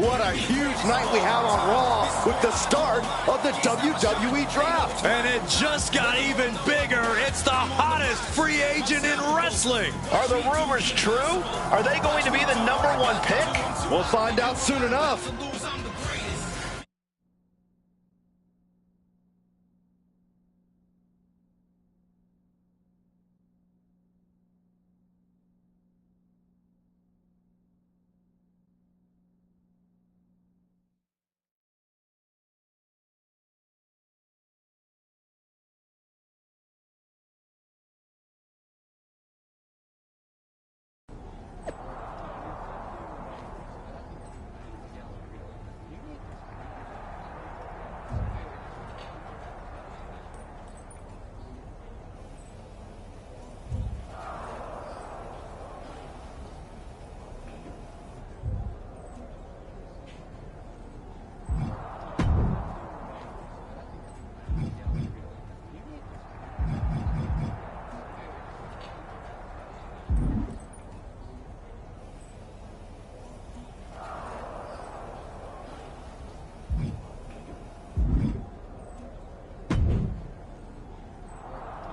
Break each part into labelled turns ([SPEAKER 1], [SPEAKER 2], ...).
[SPEAKER 1] What a huge night we have on Raw with the start of the WWE Draft.
[SPEAKER 2] And it just got even bigger. It's the hottest free agent in wrestling.
[SPEAKER 3] Are the rumors true? Are they going to be the #1 pick?
[SPEAKER 1] We'll find out soon enough.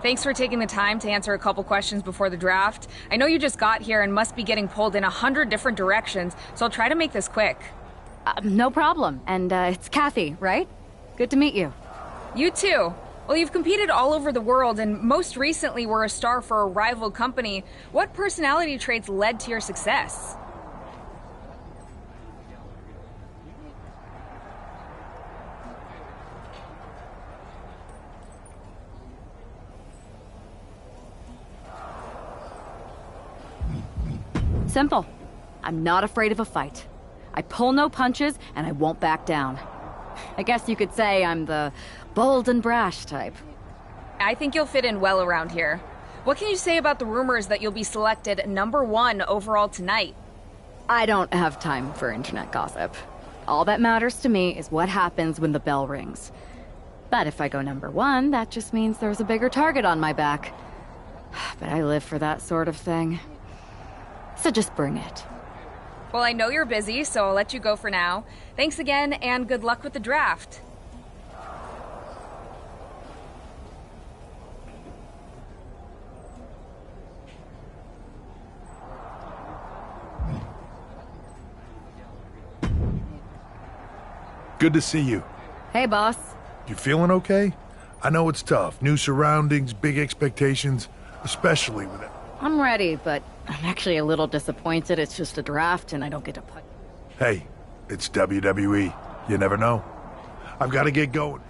[SPEAKER 4] Thanks for taking the time to answer a couple questions before the draft. I know you just got here and must be getting pulled in 100 different directions, so I'll try to make this quick.
[SPEAKER 5] No problem. And it's Kathy, right? Good to meet you.
[SPEAKER 4] You too. Well, you've competed all over the world and most recently were a star for a rival company. What personality traits led to your success?
[SPEAKER 5] Simple. I'm not afraid of a fight. I pull no punches, and I won't back down. I guess you could say I'm the bold and brash type.
[SPEAKER 4] I think you'll fit in well around here. What can you say about the rumors that you'll be selected #1 overall tonight?
[SPEAKER 5] I don't have time for internet gossip. All that matters to me is what happens when the bell rings. But if I go #1, that just means there's a bigger target on my back. But I live for that sort of thing. So just bring it.
[SPEAKER 4] Well, I know you're busy, so I'll let you go for now. Thanks again, and good luck with the draft.
[SPEAKER 6] Good to see you.
[SPEAKER 5] Hey, boss.
[SPEAKER 6] You feeling okay? I know it's tough. New surroundings, big expectations, especially with it.
[SPEAKER 5] I'm ready, but I'm actually a little disappointed it's just a draft and I don't get to play.
[SPEAKER 6] Hey, it's WWE. You never know. I've got to get going.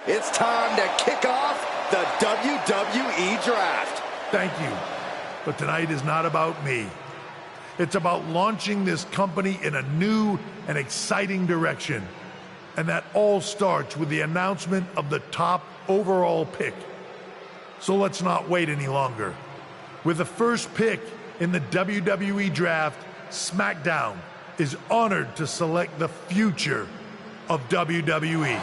[SPEAKER 1] It's time to kick off the WWE Draft.
[SPEAKER 6] Thank you. But tonight is not about me. It's about launching this company in a new and exciting direction. And that all starts with the announcement of the top overall pick. So let's not wait any longer. With the first pick in the WWE Draft, SmackDown is honored to select the future of WWE.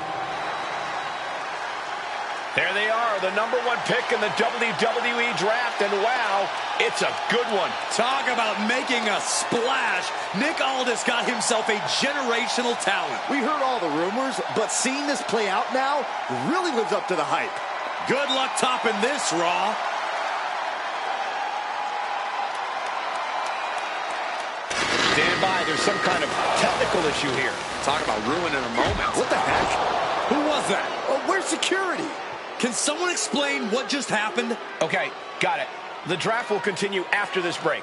[SPEAKER 3] There they are, the #1 pick in the WWE Draft, and wow, it's a good one.
[SPEAKER 2] Talk about making a splash. Nick Aldis got himself a generational talent.
[SPEAKER 1] We heard all the rumors, but seeing this play out now really lives up to the hype.
[SPEAKER 2] Good luck topping this, Raw.
[SPEAKER 3] Stand by, there's some kind of technical issue here. Talk about ruining a moment.
[SPEAKER 1] What the heck?
[SPEAKER 2] Who was that?
[SPEAKER 1] Oh, where's security?
[SPEAKER 2] Can someone explain what just happened?
[SPEAKER 3] Okay, got it. The draft will continue after this break.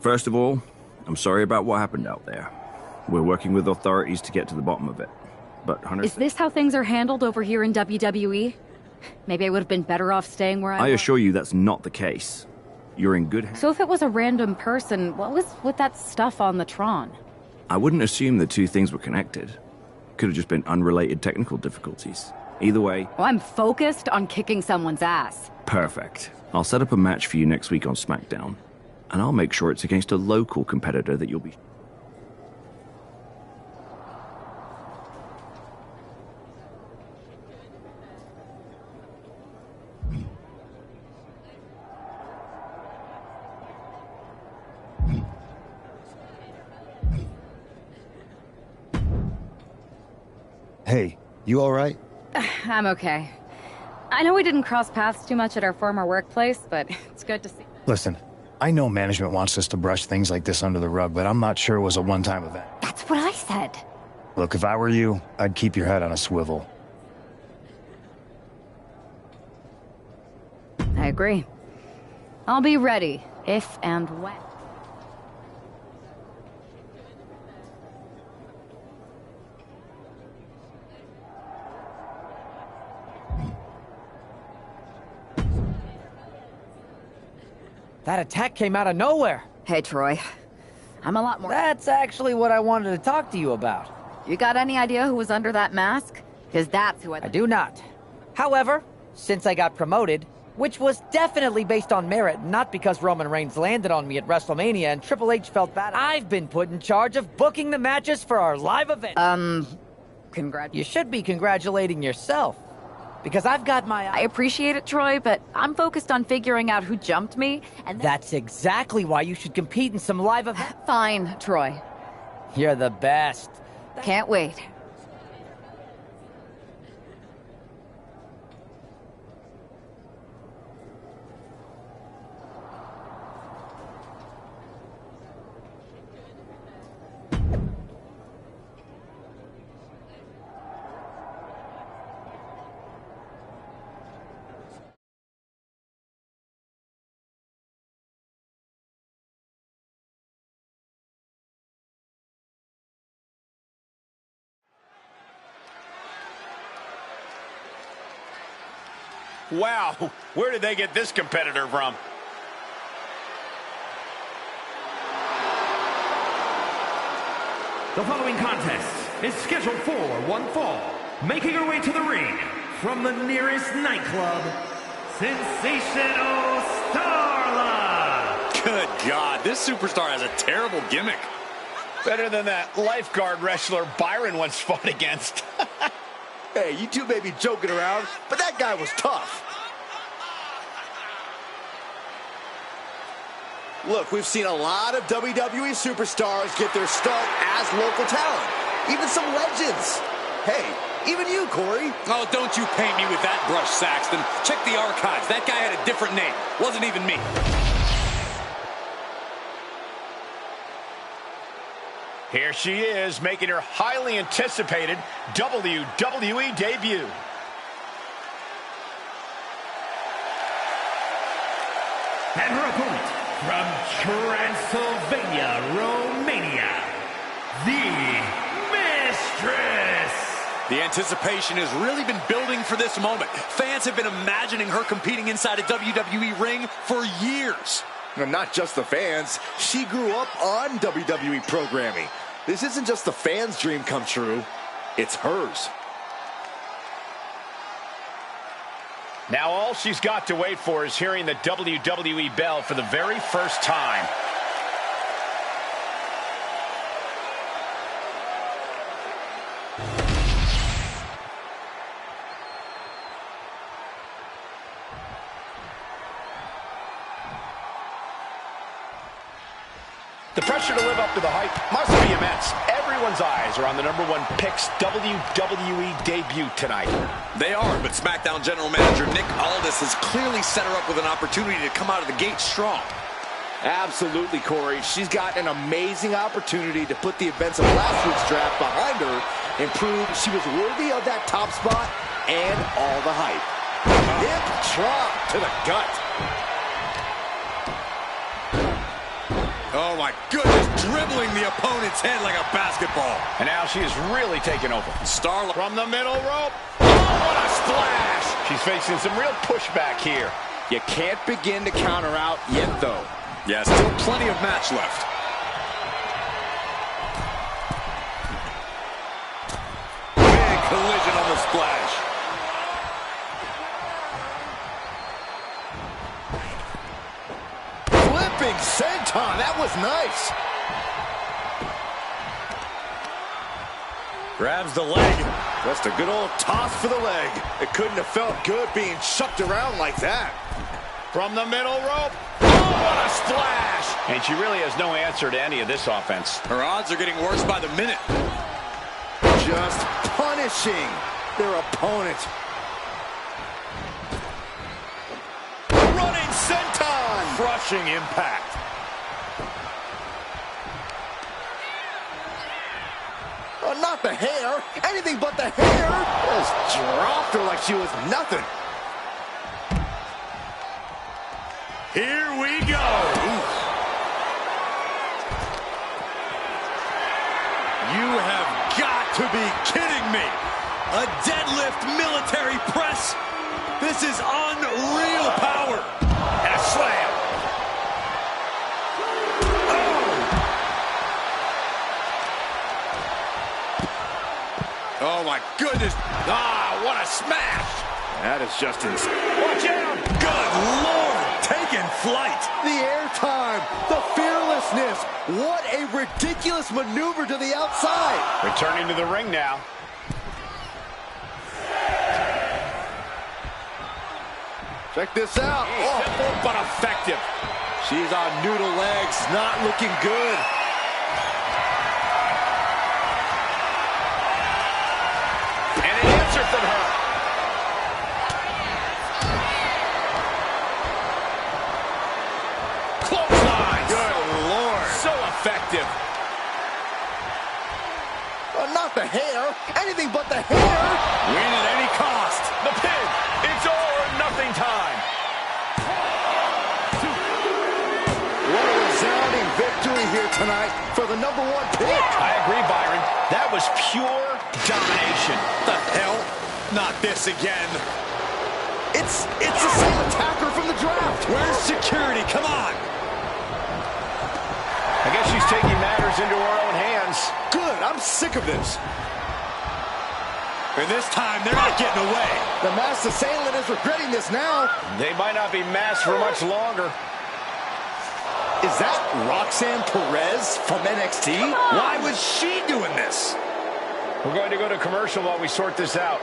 [SPEAKER 7] First of all, I'm sorry about what happened out there. We're working with authorities to get to the bottom of it. But Hunter...
[SPEAKER 5] Is this how things are handled over here in WWE? Maybe I would have been better off staying where I was.
[SPEAKER 7] I assure you that's not the case. You're in good hands.
[SPEAKER 5] So if it was a random person, what was with that stuff on the Tron?
[SPEAKER 7] I wouldn't assume the two things were connected. Could have just been unrelated technical difficulties. Either way...
[SPEAKER 5] Well, I'm focused on kicking someone's ass.
[SPEAKER 7] Perfect. I'll set up a match for you next week on SmackDown. And I'll make sure it's against a local competitor that you'll be...
[SPEAKER 8] Hey, you alright?
[SPEAKER 5] I'm okay. I know we didn't cross paths too much at our former workplace, but it's good to see.
[SPEAKER 8] Listen, I know management wants us to brush things like this under the rug, but I'm not sure it was a one-time event.
[SPEAKER 5] That's what I said.
[SPEAKER 8] Look, if I were you, I'd keep your head on a swivel.
[SPEAKER 5] I agree. I'll be ready, if and when.
[SPEAKER 9] That attack came out of nowhere.
[SPEAKER 5] Hey, Troy. I'm a lot more...
[SPEAKER 9] That's actually what I wanted to talk to you about.
[SPEAKER 5] You got any idea who was under that mask? Because that's who
[SPEAKER 9] I do not. However, since I got promoted, which was definitely based on merit, not because Roman Reigns landed on me at WrestleMania and Triple H felt bad, I've been put in charge of booking the matches for our live event.
[SPEAKER 5] You
[SPEAKER 9] should be congratulating yourself. Because I've got my...
[SPEAKER 5] I appreciate it, Troy, but I'm focused on figuring out who jumped me, and...
[SPEAKER 9] That's exactly why you should compete in some live event...
[SPEAKER 5] Fine, Troy.
[SPEAKER 9] You're the best.
[SPEAKER 5] Can't wait.
[SPEAKER 3] Wow, where did they get this competitor from?
[SPEAKER 10] The following contest is scheduled for one fall. Making her way to the ring from the nearest nightclub, Sensational Starla.
[SPEAKER 2] Good God, this superstar has a terrible gimmick.
[SPEAKER 3] Better than that lifeguard wrestler Byron once fought against.
[SPEAKER 1] Hey, you two may be joking around, but that guy was tough. Look, we've seen a lot of WWE superstars get their start as local talent. Even some legends. Hey, even you, Corey.
[SPEAKER 2] Oh, don't you paint me with that brush, Saxton. Check the archives. That guy had a different name. Wasn't even me.
[SPEAKER 3] Here she is, making her highly anticipated WWE debut.
[SPEAKER 10] And her opponent from Transylvania, Romania, the Mistress.
[SPEAKER 2] The anticipation has really been building for this moment. Fans have been imagining her competing inside a WWE ring for years.
[SPEAKER 1] And not just the fans. She grew up on WWE programming. This isn't just the fans' dream come true. It's hers.
[SPEAKER 3] Now all she's got to wait for is hearing the WWE bell for the very first time. The pressure to live up to the hype must be immense. Everyone's eyes are on the #1 pick's WWE debut tonight.
[SPEAKER 2] They are, but SmackDown General Manager Nick Aldis has clearly set her up with an opportunity to come out of the gate strong.
[SPEAKER 1] Absolutely, Corey. She's got an amazing opportunity to put the events of last week's draft behind her and prove she was worthy of that top spot and all the hype. Hip drop to the gut.
[SPEAKER 2] Oh, my goodness, dribbling the opponent's head like a basketball.
[SPEAKER 3] And now she is really taking over.
[SPEAKER 2] Starlight
[SPEAKER 3] From the middle rope. Oh, what a splash! She's facing some real pushback here.
[SPEAKER 1] You can't begin to counter out yet, though.
[SPEAKER 2] Yeah, still plenty of match left. Big collision on the splash.
[SPEAKER 1] Flipping senton. That was nice.
[SPEAKER 2] Grabs the leg.
[SPEAKER 1] Just a good old toss for the leg. It couldn't have felt good being chucked around like that.
[SPEAKER 3] From the middle rope. Oh, what a splash! And she really has no answer to any of this offense.
[SPEAKER 2] Her odds are getting worse by the minute.
[SPEAKER 1] Just punishing their opponent. Running senton.
[SPEAKER 3] Crushing impact.
[SPEAKER 1] Not the hair. Anything but the hair. Just dropped her like she was nothing.
[SPEAKER 2] Here we go. You have got to be kidding me. A deadlift military press. This is unreal power.
[SPEAKER 3] And a slam.
[SPEAKER 2] Oh, my goodness.
[SPEAKER 3] Ah, what a smash.
[SPEAKER 1] That is just insane.
[SPEAKER 3] Watch out.
[SPEAKER 2] Good Lord. Taking flight.
[SPEAKER 1] The airtime. The fearlessness. What a ridiculous maneuver to the outside.
[SPEAKER 3] Returning to the ring now.
[SPEAKER 1] Check this out.
[SPEAKER 3] Simple but effective.
[SPEAKER 1] She's on noodle legs. Not looking good.
[SPEAKER 3] And an answer from her. Clothesline.
[SPEAKER 1] Good Lord.
[SPEAKER 3] So effective.
[SPEAKER 1] Not the hair. Anything but the hair.
[SPEAKER 2] Win at any cost.
[SPEAKER 3] The pin. It's all or nothing time.
[SPEAKER 1] What a resounding victory here tonight for the #1 pick.
[SPEAKER 3] I agree, Byron. That was pure domination.
[SPEAKER 2] The hell? Not this again.
[SPEAKER 1] It's the same attacker from the draft.
[SPEAKER 2] Where's security? Come on.
[SPEAKER 3] I guess she's taking matters into her own hands.
[SPEAKER 1] Good. I'm sick of this.
[SPEAKER 2] And this time, they're not getting away.
[SPEAKER 1] The masked assailant is regretting this now.
[SPEAKER 3] They might not be masked for much longer.
[SPEAKER 1] Is that Roxanne Perez from NXT?
[SPEAKER 2] Why was she doing this?
[SPEAKER 3] We're going to go to commercial while we sort this out.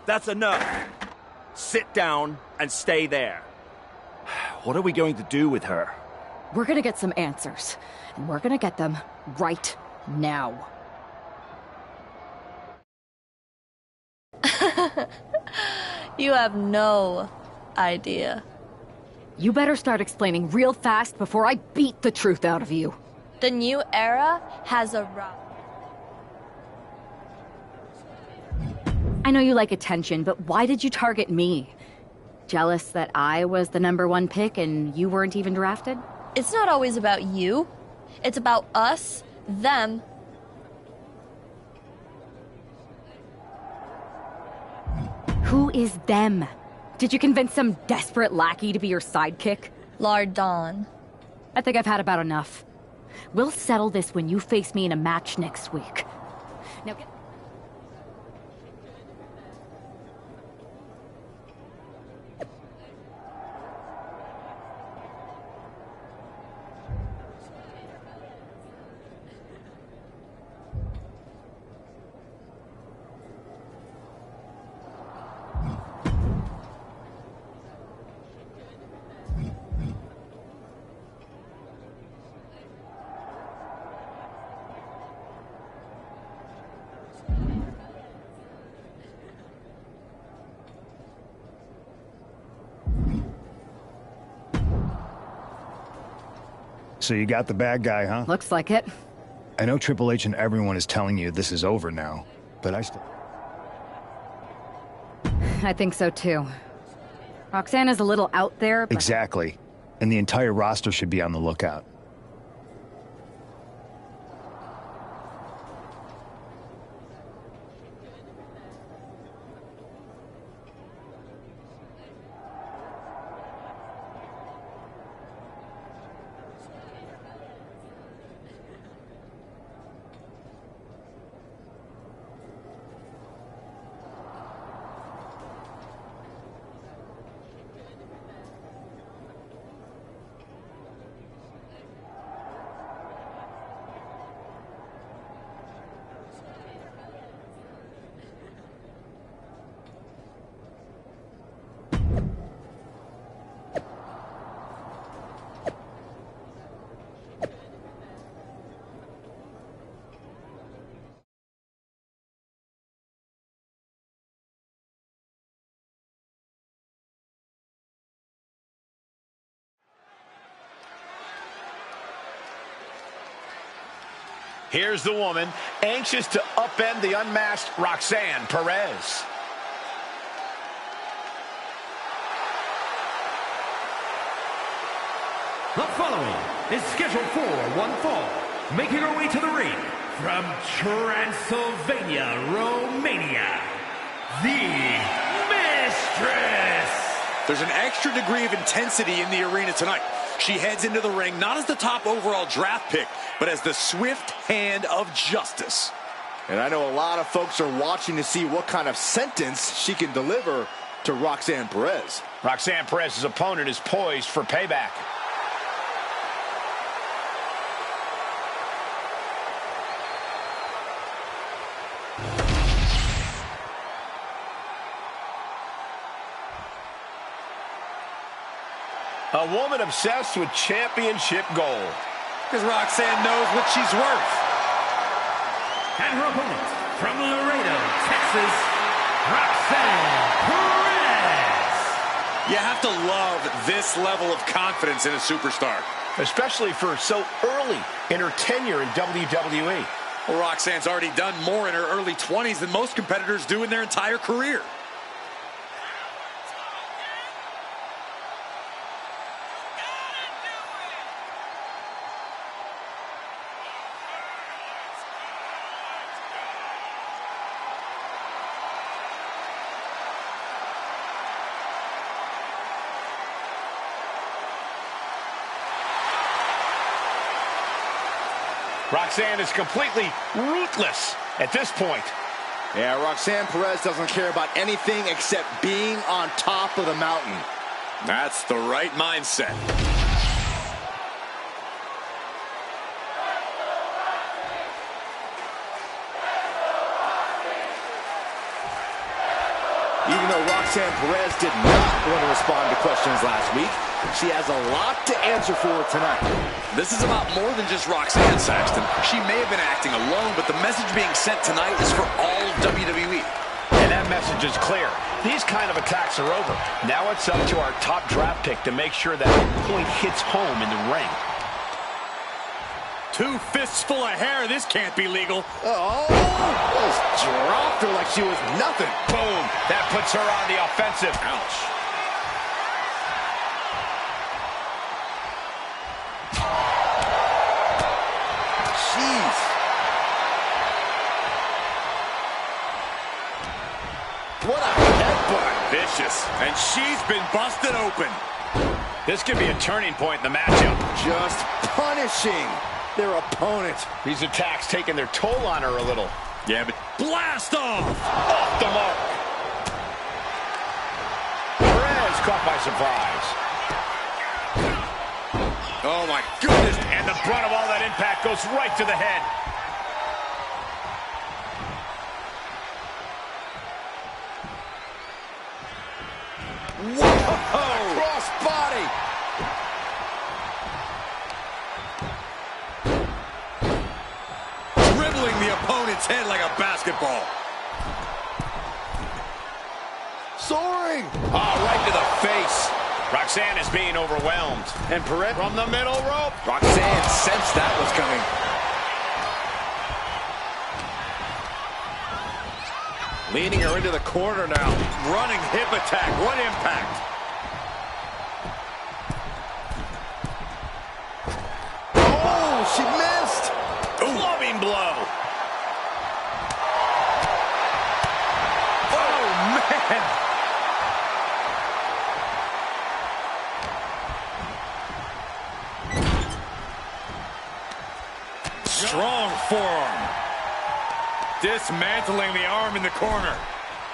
[SPEAKER 11] That's enough. Sit down and stay there. What are we going to do with her?
[SPEAKER 5] We're gonna get some answers, and we're gonna get them right now.
[SPEAKER 12] You have no idea.
[SPEAKER 5] You better start explaining real fast before I beat the truth out of you.
[SPEAKER 12] The new era has arrived.
[SPEAKER 5] I know you like attention, but why did you target me? Jealous that I was the #1 pick and you weren't even drafted?
[SPEAKER 12] It's not always about you. It's about us, them.
[SPEAKER 5] Who is them? Did you convince some desperate lackey to be your sidekick?
[SPEAKER 12] Lardon.
[SPEAKER 5] I think I've had about enough. We'll settle this when you face me in a match next week. Now get...
[SPEAKER 8] So you got the bad guy, huh?
[SPEAKER 5] Looks like it.
[SPEAKER 8] I know Triple H and everyone is telling you this is over now, but I still...
[SPEAKER 5] I think so too. Roxanne is a little out there, but...
[SPEAKER 8] Exactly. And the entire roster should be on the lookout.
[SPEAKER 3] Here's the woman, anxious to upend the unmasked Roxanne Perez.
[SPEAKER 10] The following is scheduled for one fall, making her way to the ring from Transylvania, Romania, the Mistress.
[SPEAKER 2] There's an extra degree of intensity in the arena tonight. She heads into the ring not as the top overall draft pick, but as the swift hand of justice.
[SPEAKER 1] And I know a lot of folks are watching to see what kind of sentence she can deliver to Roxanne Perez.
[SPEAKER 3] Roxanne Perez's opponent is poised for payback. A woman obsessed with championship gold.
[SPEAKER 2] Because Roxanne knows what she's worth.
[SPEAKER 10] And her opponent from Laredo, Texas, Roxanne Perez.
[SPEAKER 2] You have to love this level of confidence in a superstar.
[SPEAKER 3] Especially for so early in her tenure in WWE.
[SPEAKER 2] Well, Roxanne's already done more in her early 20s than most competitors do in their entire career.
[SPEAKER 3] Roxanne is completely ruthless at this point.
[SPEAKER 1] Yeah, Roxanne Perez doesn't care about anything except being on top of the mountain.
[SPEAKER 2] That's the right mindset.
[SPEAKER 1] Even though Roxanne Perez did not want to respond to questions last week, she has a lot to answer for tonight.
[SPEAKER 2] This is about more than just Roxanne, Saxton. She may have been acting alone, but the message being sent tonight is for all of WWE.
[SPEAKER 3] And that message is clear. These kind of attacks are over. Now it's up to our top draft pick to make sure that point hits home in the ring.
[SPEAKER 2] 2 fists full of hair. This can't be legal.
[SPEAKER 1] Oh, just dropped her like she was nothing.
[SPEAKER 3] Boom. That puts her on the offensive.
[SPEAKER 2] Ouch.
[SPEAKER 1] Jeez. What a headbutt.
[SPEAKER 2] Vicious. And she's been busted open.
[SPEAKER 3] This could be a turning point in the matchup.
[SPEAKER 1] Just punishing their opponent.
[SPEAKER 3] These attacks taking their toll on her a little.
[SPEAKER 2] Yeah, but blast off!
[SPEAKER 3] Off the mark. Perez caught by surprise.
[SPEAKER 2] Oh, my goodness.
[SPEAKER 3] And the brunt of all that impact goes right to the head.
[SPEAKER 1] Whoa! Cross body!
[SPEAKER 2] Dribbling the opponent's head like a basketball.
[SPEAKER 1] Soaring!
[SPEAKER 3] Oh, right to the face. Roxanne is being overwhelmed.
[SPEAKER 1] And Perez
[SPEAKER 3] from the middle rope.
[SPEAKER 1] Roxanne sensed that was coming. Leaning her into the corner now.
[SPEAKER 11] Running hip attack. What impact.
[SPEAKER 1] Oh, she missed.
[SPEAKER 3] Clubbing blow.
[SPEAKER 11] Oh, man. Strong forearm. Dismantling the arm in the corner.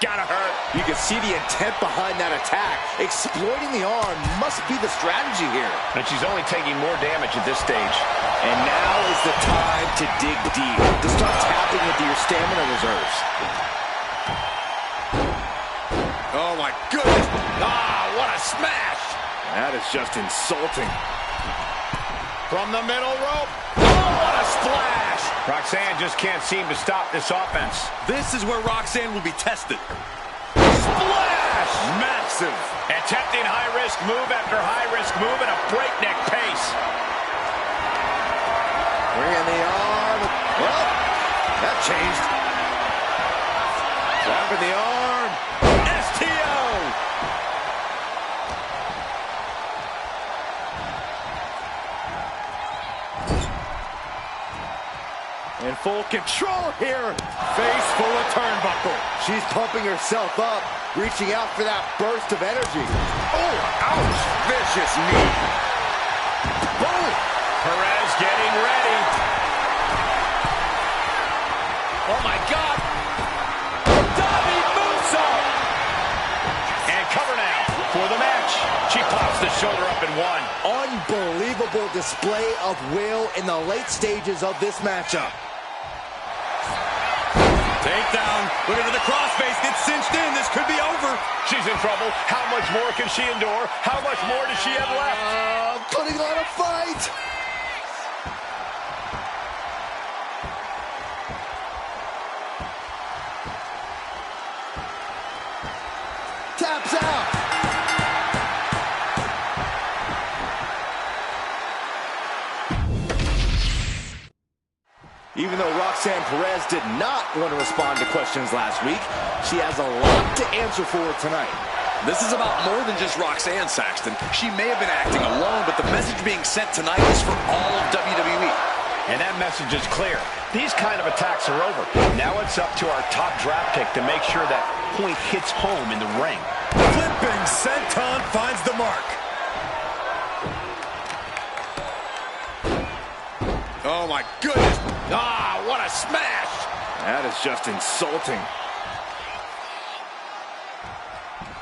[SPEAKER 11] Gotta hurt.
[SPEAKER 1] You can see the intent behind that attack. Exploiting the arm must be the strategy here.
[SPEAKER 3] And she's only taking more damage at this stage.
[SPEAKER 1] And now is the time to dig deep. To start tapping into your stamina reserves.
[SPEAKER 11] Oh, my goodness. Ah, what a smash. That is just insulting.
[SPEAKER 3] From the middle rope. Oh, what a splash. Roxanne just can't seem to stop this offense.
[SPEAKER 11] This is where Roxanne will be tested. Splash! Massive.
[SPEAKER 3] Attempting high-risk move after high-risk move at a breakneck pace.
[SPEAKER 1] Bringing the arm. Well, that changed. Dropping the arm.
[SPEAKER 11] STO!
[SPEAKER 1] In full control here.
[SPEAKER 11] Face full of turnbuckle.
[SPEAKER 1] She's pumping herself up, reaching out for that burst of energy.
[SPEAKER 11] Oh, ouch. Vicious knee.
[SPEAKER 1] Boom.
[SPEAKER 3] Perez getting ready.
[SPEAKER 11] Oh, my God.
[SPEAKER 3] Diving moonsault. And cover now for the match. She pops the shoulder up and one.
[SPEAKER 1] Unbelievable display of will in the late stages of this matchup.
[SPEAKER 11] Takedown. Look at the crossface. Gets cinched in. This could be over.
[SPEAKER 3] She's in trouble. How much more can she endure? How much more does she have left?
[SPEAKER 1] Putting on a fight. Taps out. Even though Roxanne Perez did not want to respond to questions last week, she has a lot to answer for tonight.
[SPEAKER 11] This is about more than just Roxanne, Saxton. She may have been acting alone, but the message being sent tonight is for all of WWE.
[SPEAKER 3] And that message is clear. These kind of attacks are over. Now it's up to our top draft pick to make sure that point hits home in the ring.
[SPEAKER 11] Flipping senton finds the mark. Oh, my goodness. Ah, what a smash. That is just insulting.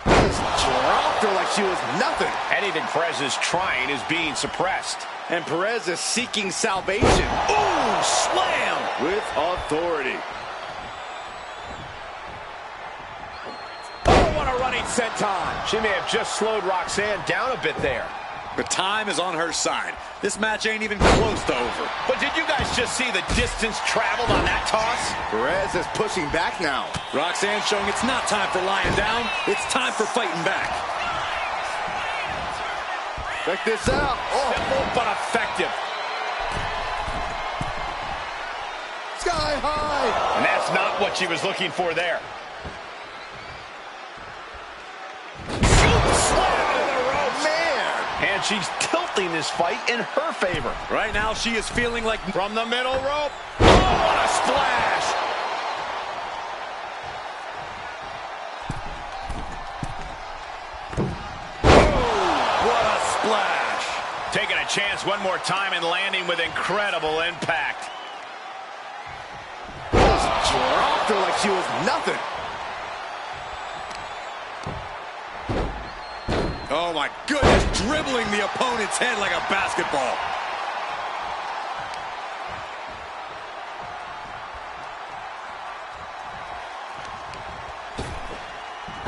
[SPEAKER 1] Just dropped her like she was nothing.
[SPEAKER 3] Anything Perez is trying is being suppressed.
[SPEAKER 1] And Perez is seeking salvation.
[SPEAKER 11] Ooh, slam.
[SPEAKER 1] With authority. Oh, what a running senton.
[SPEAKER 3] She may have just slowed Roxanne down a bit there.
[SPEAKER 11] The time is on her side. This match ain't even close to over.
[SPEAKER 3] But did you guys just see the distance traveled on that toss?
[SPEAKER 1] Perez is pushing back now.
[SPEAKER 11] Roxanne showing it's not time for lying down. It's time for fighting back.
[SPEAKER 1] Check this out. Oh.
[SPEAKER 3] Simple but effective.
[SPEAKER 1] Sky high.
[SPEAKER 3] And that's not what she was looking for there. And she's tilting this fight in her favor.
[SPEAKER 11] Right now, she is feeling like
[SPEAKER 3] from the middle rope. Oh, what a splash!
[SPEAKER 11] Oh, what a splash!
[SPEAKER 3] Taking a chance one more time and landing with incredible impact.
[SPEAKER 1] Just dropped her like she was nothing.
[SPEAKER 11] Oh, my goodness, dribbling the opponent's head like a basketball.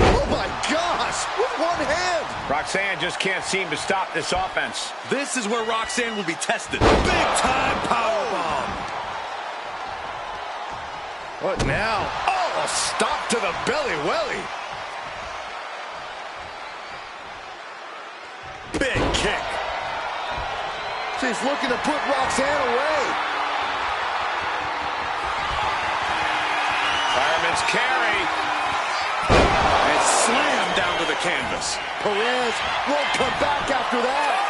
[SPEAKER 1] Oh, my gosh, with one hand.
[SPEAKER 3] Roxanne just can't seem to stop this offense.
[SPEAKER 11] This is where Roxanne will be tested. Big-time powerbomb.
[SPEAKER 1] What now? Oh, a stop to the belly welly.
[SPEAKER 2] Big kick.
[SPEAKER 1] She's looking to put Roxanne away.
[SPEAKER 3] Fireman's carry.
[SPEAKER 2] And slammed down to the canvas.
[SPEAKER 1] Perez won't come back after that.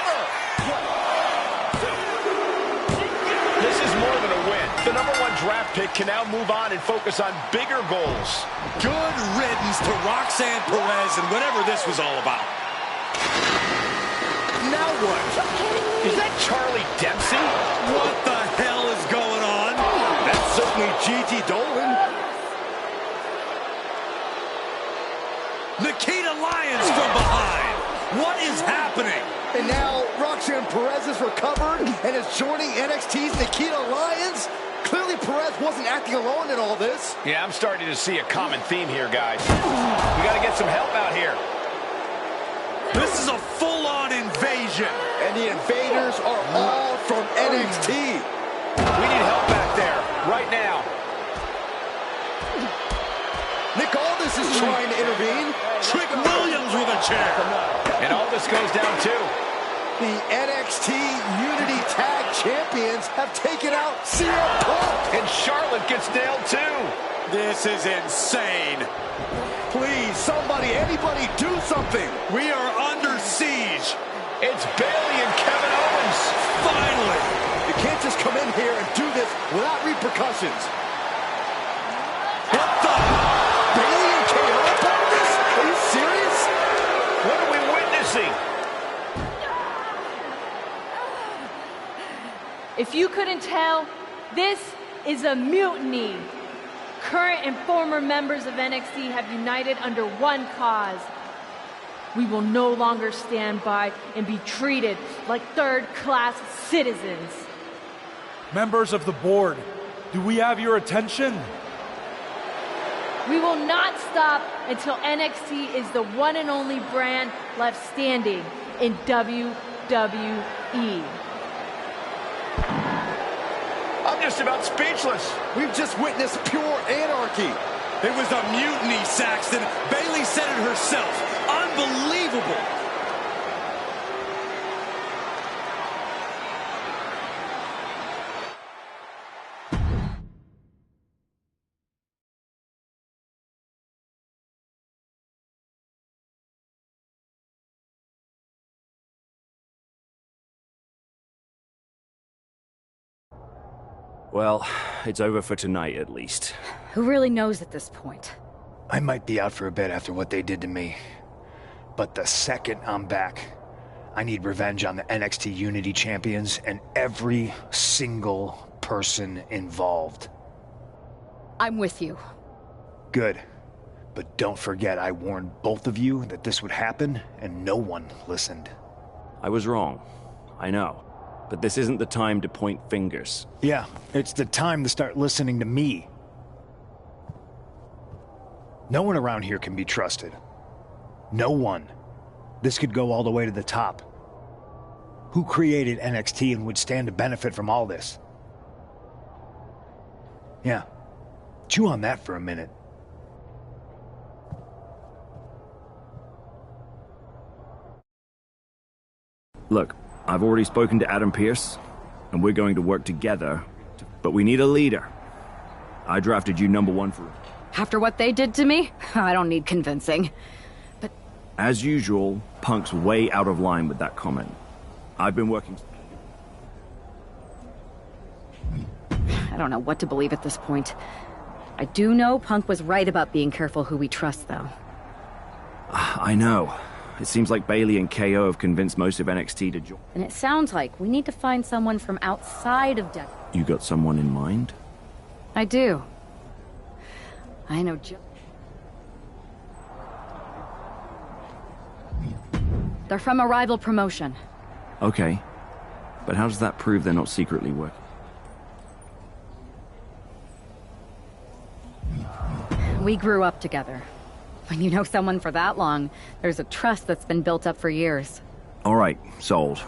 [SPEAKER 3] This is more than a win. The #1 draft pick can now move on and focus on bigger goals.
[SPEAKER 2] Good riddance to Roxanne Perez and whatever this was all about. Now what?
[SPEAKER 3] Is that Charlie Dempsey?
[SPEAKER 2] What the hell is going on?
[SPEAKER 1] That's certainly Gigi Dolan.
[SPEAKER 2] Nikita Lyons from behind. What is happening?
[SPEAKER 1] And now Roxanne Perez is recovered and is joining NXT's Nikita Lyons. Clearly Perez wasn't acting alone in all this.
[SPEAKER 3] Yeah, I'm starting to see a common theme here, guys. We got to get some help out here.
[SPEAKER 2] This is a full-on invasion.
[SPEAKER 1] And the invaders are all from NXT.
[SPEAKER 3] We need help back there, right now.
[SPEAKER 1] Nick Aldis is trying to intervene.
[SPEAKER 2] Trick Williams with a chair.
[SPEAKER 3] And all this goes down, too.
[SPEAKER 1] The NXT Unity Tag Champions have taken out CM Punk.
[SPEAKER 3] And Charlotte gets nailed, too.
[SPEAKER 2] This is insane.
[SPEAKER 1] Please, somebody, anybody, do something.
[SPEAKER 2] We are under siege.
[SPEAKER 3] It's Bayley and Kevin Owens.
[SPEAKER 2] Finally.
[SPEAKER 1] You can't just come in here and do this without repercussions.
[SPEAKER 2] What the?
[SPEAKER 1] Bayley and KO about this? Are you serious?
[SPEAKER 3] What are we witnessing?
[SPEAKER 13] If you couldn't tell, this is a mutiny. Current and former members of NXT have united under one cause. We will no longer stand by and be treated like third-class citizens.
[SPEAKER 14] Members of the board, do we have your attention?
[SPEAKER 13] We will not stop until NXT is the one and only brand left standing in WWE.
[SPEAKER 3] I'm just about speechless.
[SPEAKER 1] We've just witnessed pure anarchy.
[SPEAKER 2] It was a mutiny, Saxton. Bayley said it herself. Unbelievable.
[SPEAKER 7] Well, it's over for tonight, at least.
[SPEAKER 5] Who really knows at this point?
[SPEAKER 8] I might be out for a bit after what they did to me. But the second I'm back, I need revenge on the NXT Unity Champions and every single person involved.
[SPEAKER 5] I'm with you.
[SPEAKER 8] Good. But don't forget I warned both of you that this would happen, and no one listened.
[SPEAKER 7] I was wrong. I know. But this isn't the time to point fingers.
[SPEAKER 8] Yeah, it's the time to start listening to me. No one around here can be trusted. No one. This could go all the way to the top. Who created NXT and would stand to benefit from all this? Yeah. Chew on that for a minute.
[SPEAKER 7] Look, I've already spoken to Adam Pearce, and we're going to work together, but we need a leader. I drafted you #1 for...
[SPEAKER 5] After what they did to me, I don't need convincing. But...
[SPEAKER 7] As usual, Punk's way out of line with that comment. I've been working...
[SPEAKER 5] I don't know what to believe at this point. I do know Punk was right about being careful who we trust, though.
[SPEAKER 7] I know. It seems like Bayley and KO have convinced most of NXT to join.
[SPEAKER 5] And it sounds like we need to find someone from outside of Death.
[SPEAKER 7] You got someone in mind?
[SPEAKER 5] I do. I know They're from a rival promotion.
[SPEAKER 7] Okay. But how does that prove they're not secretly working?
[SPEAKER 5] We grew up together. When you know someone for that long, there's a trust that's been built up for years.
[SPEAKER 7] All right, sold.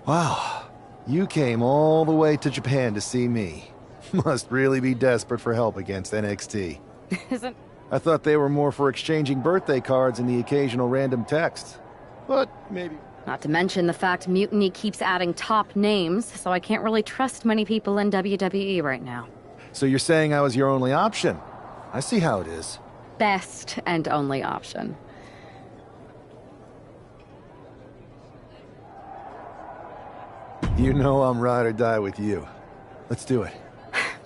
[SPEAKER 15] Wow, you came all the way to Japan to see me. Must really be desperate for help against NXT.
[SPEAKER 5] Isn't...
[SPEAKER 15] I thought they were more for exchanging birthday cards and the occasional random text. But maybe...
[SPEAKER 5] Not to mention the fact Mutiny keeps adding top names, so I can't really trust many people in WWE right now.
[SPEAKER 15] So you're saying I was your only option? I see how it is.
[SPEAKER 5] Best and only option.
[SPEAKER 15] You know I'm ride or die with you. Let's do it.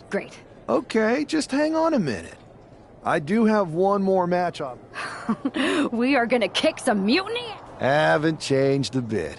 [SPEAKER 5] Great.
[SPEAKER 15] Okay, just hang on a minute. I do have one more match on.
[SPEAKER 5] We are gonna kick some Mutiny?
[SPEAKER 15] Haven't changed a bit.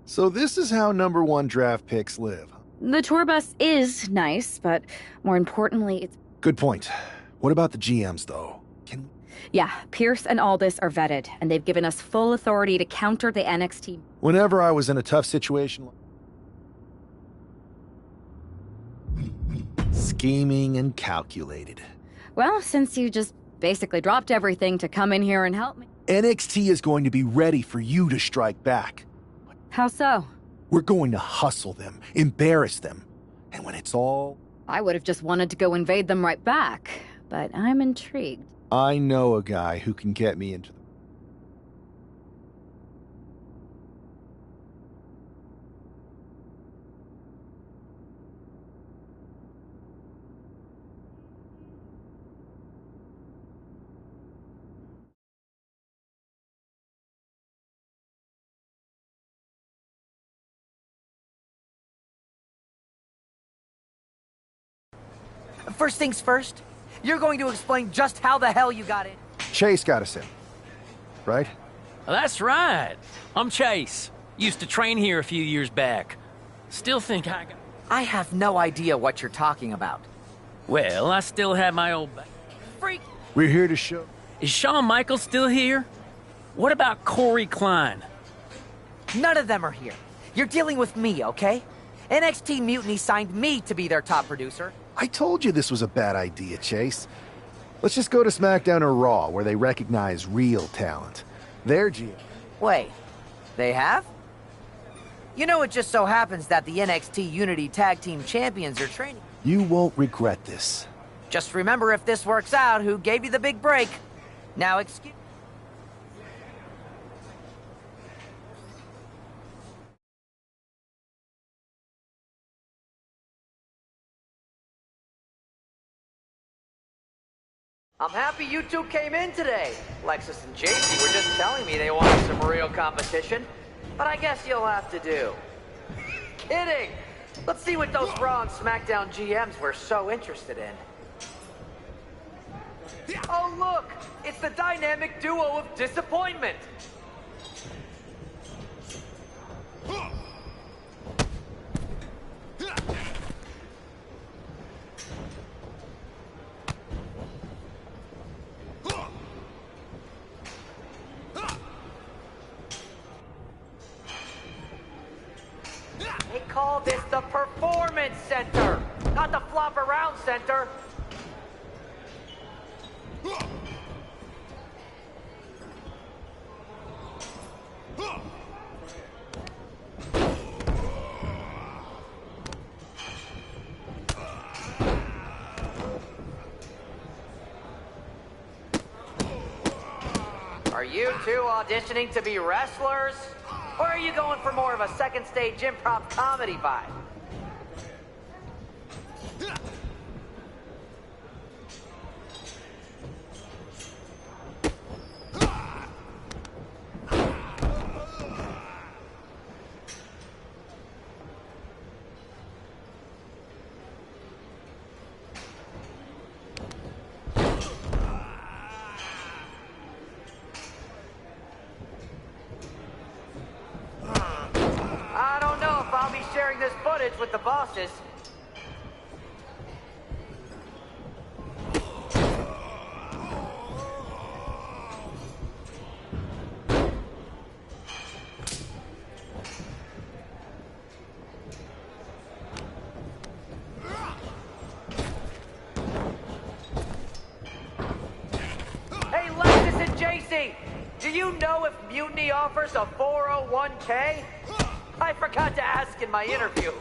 [SPEAKER 15] So this is how #1 draft picks live.
[SPEAKER 5] The tour bus is nice, but more importantly, it's...
[SPEAKER 15] Good point. What about the GMs, though?
[SPEAKER 5] Yeah, Pierce and Aldis are vetted, and they've given us full authority to counter the NXT.
[SPEAKER 15] Whenever I was in a tough situation... Scheming and calculated.
[SPEAKER 5] Well, since you just basically dropped everything to come in here and help me...
[SPEAKER 15] NXT is going to be ready for you to strike back.
[SPEAKER 5] How so?
[SPEAKER 15] We're going to hustle them, embarrass them. And when it's all...
[SPEAKER 5] I would have just wanted to go invade them right back, but I'm intrigued.
[SPEAKER 15] I know a guy who can get me into...
[SPEAKER 9] First things first, you're going to explain just how the hell you got in.
[SPEAKER 15] Chase got us in. Right?
[SPEAKER 16] That's right. I'm Chase. Used to train here a few years back. Still think I got...
[SPEAKER 9] I have no idea what you're talking about.
[SPEAKER 16] Well, I still have my old...
[SPEAKER 9] Freak!
[SPEAKER 15] We're here to show...
[SPEAKER 16] Is Shawn Michaels still here? What about Corey Klein?
[SPEAKER 9] None of them are here. You're dealing with me, okay? NXT Mutiny signed me to be their top producer.
[SPEAKER 15] I told you this was a bad idea, Chase. Let's just go to SmackDown or Raw, where they recognize real talent. Their GM.
[SPEAKER 9] Wait, they have? You know, it just so happens that the NXT Unity Tag Team Champions are training.
[SPEAKER 15] You won't regret this.
[SPEAKER 9] Just remember, if this works out, who gave you the big break. Now, excuse... I'm happy you two came in today. Lexus and JC were just telling me they wanted some real competition, but I guess you'll have to do. Kidding! Let's see what those Raw and SmackDown GMs were so interested in. Oh look! It's the dynamic duo of disappointment! They call this the Performance Center, not the Flop Around Center. Are you two auditioning to be wrestlers? Or are you going for more of a second stage improv comedy vibe? I don't know if I'll be sharing this footage with the bosses. Hey, Lexus and JC, do you know if Mutiny offers a 401k? I forgot to ask in my interview.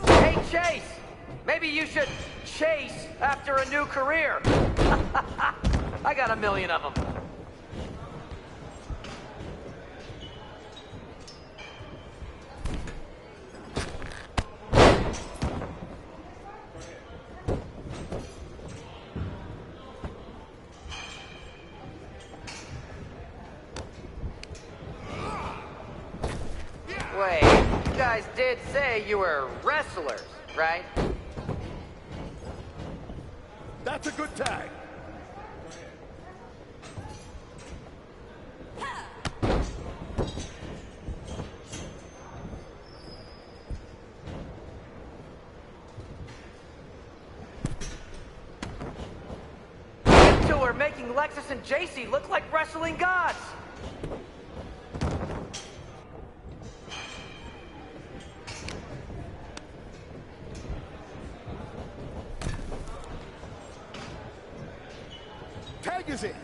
[SPEAKER 9] Hey, Chase! Maybe you should chase after a new career. I got a million of them. Wait, guys did say you were wrestlers, right?
[SPEAKER 6] That's a good tag.
[SPEAKER 9] You two are making Lexus and JC look like wrestling gods.
[SPEAKER 6] Tag is in.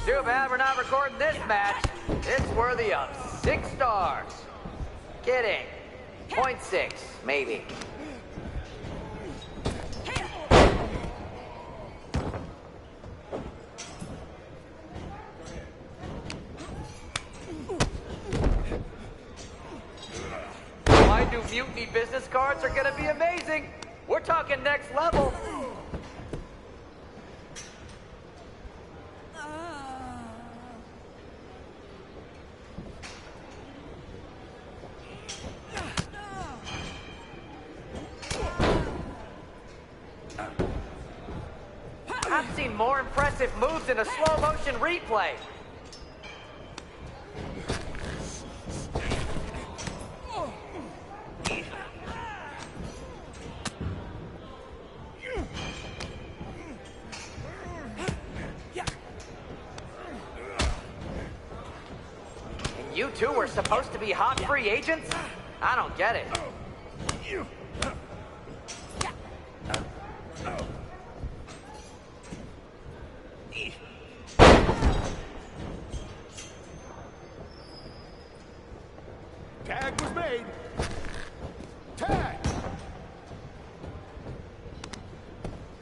[SPEAKER 9] Too bad we're not recording this match. It's worthy of 6 stars. Kidding. 0.6, maybe. My new Mutiny business cards are gonna be amazing. We're talking next level. I've seen more impressive moves in a slow motion replay. And you two were supposed to be hot free agents? I don't get it.
[SPEAKER 6] Tag was made. Tag.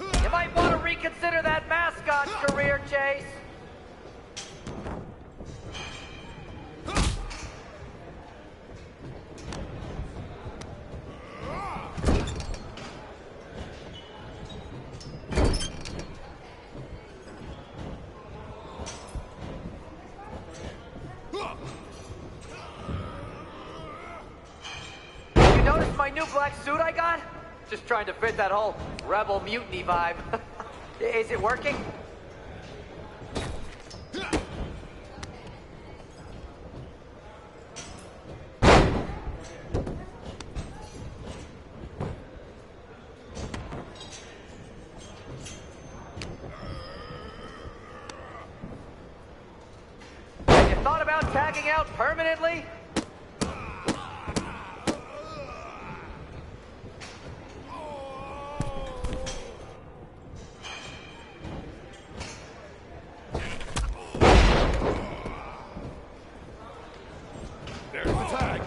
[SPEAKER 9] You might want to reconsider that mascot career, Chase. You notice my new black suit I got? Just trying to fit that whole rebel mutiny vibe. Is it working? Have you thought about tagging out permanently?
[SPEAKER 6] There's the tag.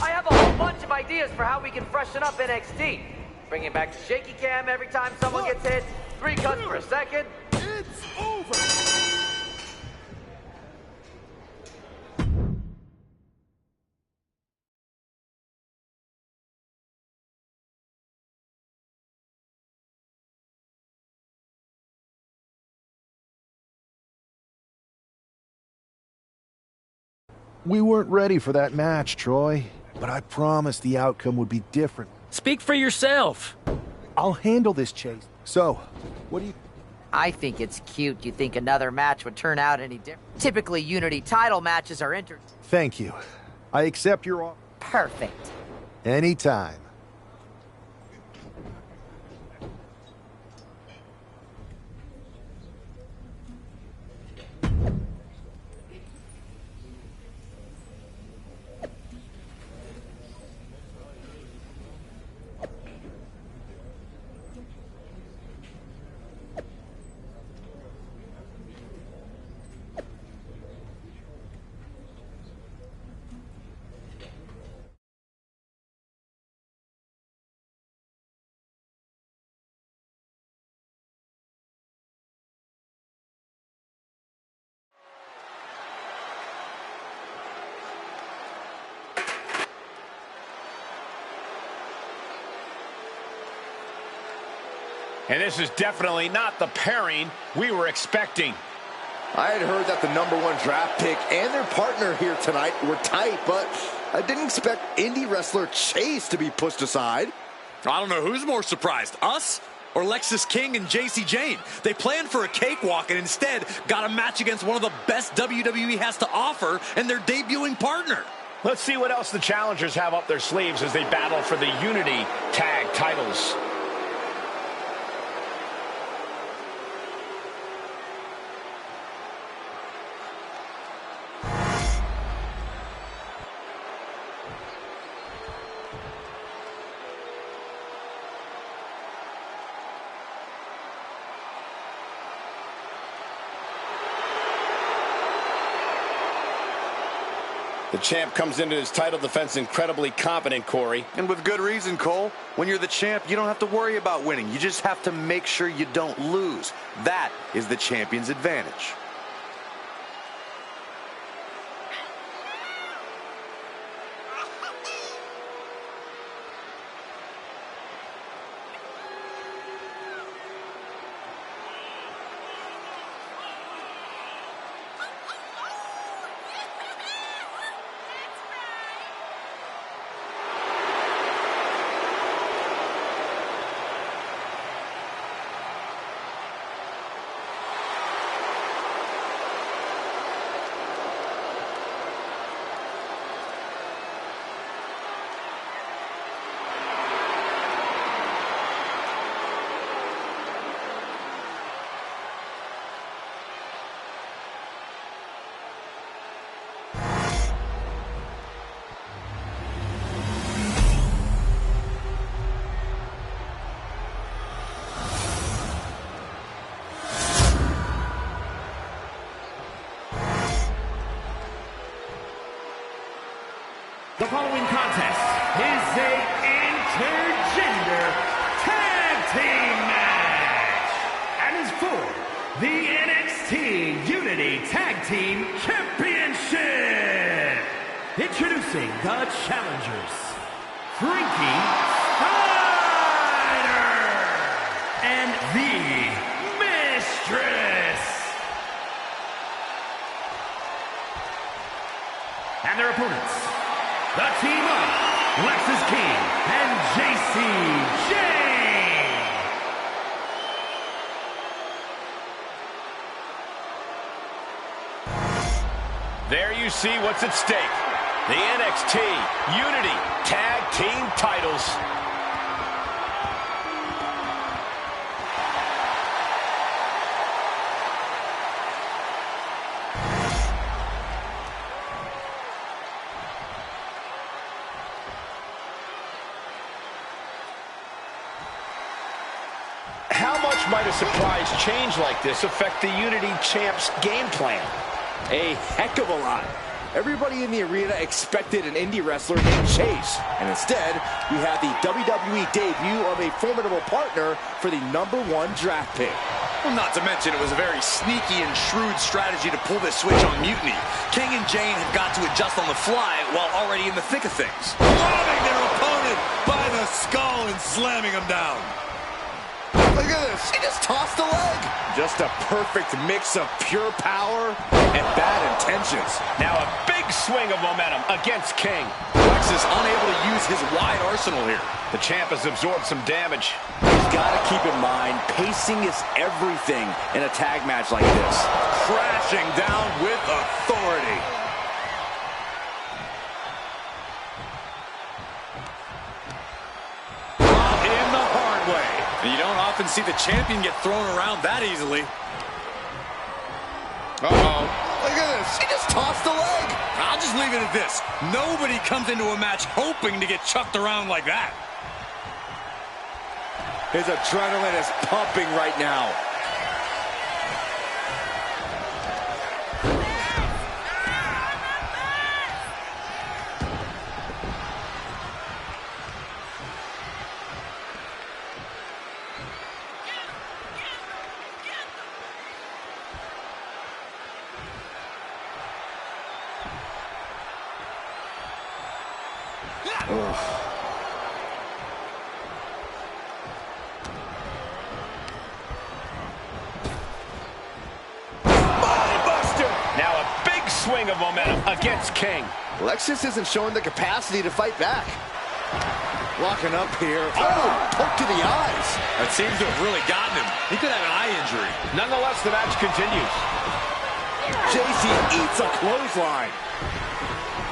[SPEAKER 9] I have a whole bunch of ideas for how we can freshen up NXT. Bringing back the shaky cam every time someone gets hit, 3 cuts per second.
[SPEAKER 6] It's over.
[SPEAKER 15] We weren't ready for that match, Troy, but I promised the outcome would be different.
[SPEAKER 16] Speak for yourself.
[SPEAKER 15] I'll handle this, Chase. So, what do you...
[SPEAKER 9] I think it's cute you think another match would turn out any different. Typically, Unity title matches are entered.
[SPEAKER 15] Thank you. I accept your offer.
[SPEAKER 9] Perfect.
[SPEAKER 15] Anytime.
[SPEAKER 3] And this is definitely not the pairing we were expecting.
[SPEAKER 1] I had heard that the #1 draft pick and their partner here tonight were tight, but I didn't expect indie wrestler Chase to be pushed aside.
[SPEAKER 2] I don't know who's more surprised, us or Lexis King and JC Jane. They planned for a cakewalk and instead got a match against one of the best WWE has to offer and their debuting partner.
[SPEAKER 3] Let's see what else the challengers have up their sleeves as they battle for the Unity Tag titles. The champ comes into his title defense incredibly confident, Corey.
[SPEAKER 17] And with good reason, Cole. When you're the champ, you don't have to worry about winning. You just have to make sure you don't lose. That is the champion's advantage.
[SPEAKER 10] The following contest is a intergender tag team match and is for the NXT Unity Tag Team Championship. Introducing the challengers, Frankie Steiner and the Mistress. And their opponents, the team of Lexis King and JC Jane.
[SPEAKER 3] There you see what's at stake. The NXT Unity Tag Team titles. How much might a surprise change like this affect the Unity Champ's game plan?
[SPEAKER 1] A heck of a lot. Everybody in the arena expected an indie wrestler named Chase, and instead, we have the WWE debut of a formidable partner for the #1 draft pick.
[SPEAKER 2] Well, not to mention, it was a very sneaky and shrewd strategy to pull this switch on Mutiny. King and Jane have got to adjust on the fly while already in the thick of things. Grabbing their opponent by the skull and slamming him down.
[SPEAKER 1] Look at this. He just tossed a leg. Just a perfect mix of pure power and bad intentions.
[SPEAKER 3] Now a big swing of momentum against King.
[SPEAKER 2] Lex is unable to use his wide arsenal here.
[SPEAKER 3] The champ has absorbed some damage.
[SPEAKER 1] He's got to keep in mind, pacing is everything in a tag match like this.
[SPEAKER 2] Crashing down with authority. In the hard way. You don't often see the champion get thrown around that easily. Uh-oh.
[SPEAKER 1] Look at this. He just tossed a leg.
[SPEAKER 2] I'll just leave it at this. Nobody comes into a match hoping to get chucked around like that.
[SPEAKER 1] His adrenaline is pumping right now.
[SPEAKER 3] of momentum against King.
[SPEAKER 1] Lexus isn't showing the capacity to fight back. Locking up here. Oh, poke to the eyes.
[SPEAKER 2] That seems to have really gotten him. He could have an eye injury.
[SPEAKER 3] Nonetheless, the match continues.
[SPEAKER 1] JC eats a clothesline.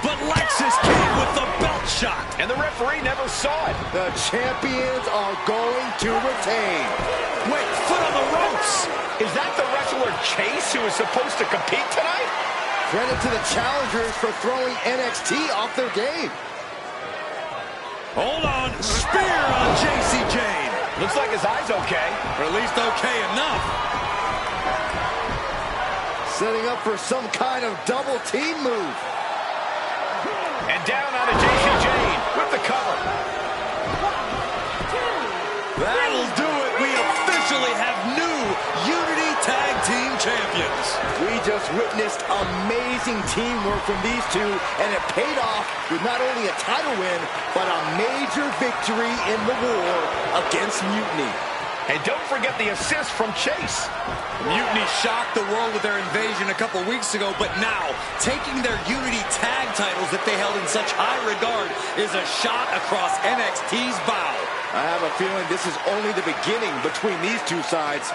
[SPEAKER 2] But Lexus came with the belt shot.
[SPEAKER 3] And the referee never saw it.
[SPEAKER 1] The champions are going to retain.
[SPEAKER 2] Wait, foot on the ropes.
[SPEAKER 3] Is that the wrestler Chase who is supposed to compete tonight?
[SPEAKER 1] Credit to the challengers for throwing NXT off their game.
[SPEAKER 2] Hold on. Spear on JC Jane.
[SPEAKER 3] Looks like his eye's okay.
[SPEAKER 2] Or at least okay enough.
[SPEAKER 1] Setting up for some kind of double team move.
[SPEAKER 3] And down onto JC Jane with the cover.
[SPEAKER 2] That'll do it. We officially have new Unity Tag Team Champions.
[SPEAKER 1] We just witnessed amazing teamwork from these two, and it paid off with not only a title win, but a major victory in the war against Mutiny.
[SPEAKER 3] And don't forget the assist from Chase.
[SPEAKER 2] Mutiny shocked the world with their invasion a couple weeks ago, but now, taking their Unity tag titles that they held in such high regard is a shot across NXT's bow.
[SPEAKER 1] I have a feeling this is only the beginning between these two sides.